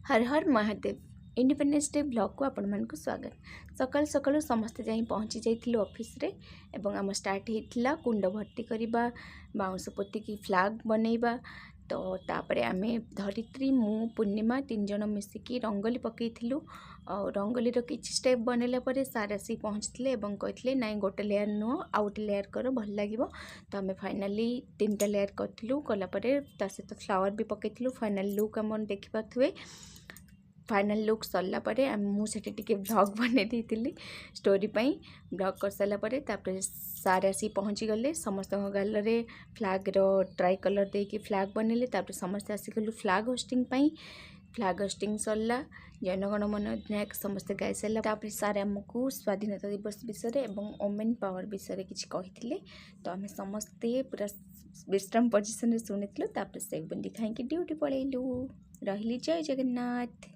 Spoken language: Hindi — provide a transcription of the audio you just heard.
हर हर महादेव इंडिपेंडेंस डे ब्लॉग को आपण मानक स्वागत। सकाल सकाल समस्ते जाई पहुँची जाइथिलु ऑफिस रे एवं आम स्टार्ट होता कुंड भर्ती करवा बाउंस पोतिकी फ्लाग बनैबा। तो तापरे आमे धरित्री मु पूर्णिमा तीन जन मिसिकी रंगोली पकईथिलु। रंगोली किछि स्टेप बनैला परे सार आसी पहुँचले एवं कहथिले नाई गोटे लेयर नुह आउ गोटे लेयर कर भल लागिवो। तो आमे फाइनाली तीनटा लेयर करथिलु कला परे ता सहित फ्लावर भी पकईथिलु। फाइनल लुक हम देखि पाथुए। फाइनल लुक सरला परे मुझे टिके ब्लॉग बने देती स्टोरी ब्लॉग कर सारा परे तापर सारे आसी पहुँची गले समस्त गालरे फ्लाग रो ट्राई कलर देकी फ्लाग बनैले। तापर समस्त आसीगलु फ्लाग होस्टिंग फ्लाग होस्टिंग सरला जनगण मन अधिनायक समस्त गाई सारा। तापर सारे आमको स्वाधीनता दिवस विषय एवं वोमेन पावर विषय किसी कही। तो आम समस्ते पूरा विश्राम पोजिशन शुणुलु। तापर से बुंदी खाई ड्यूटी पलैलु। रही जय जगन्नाथ।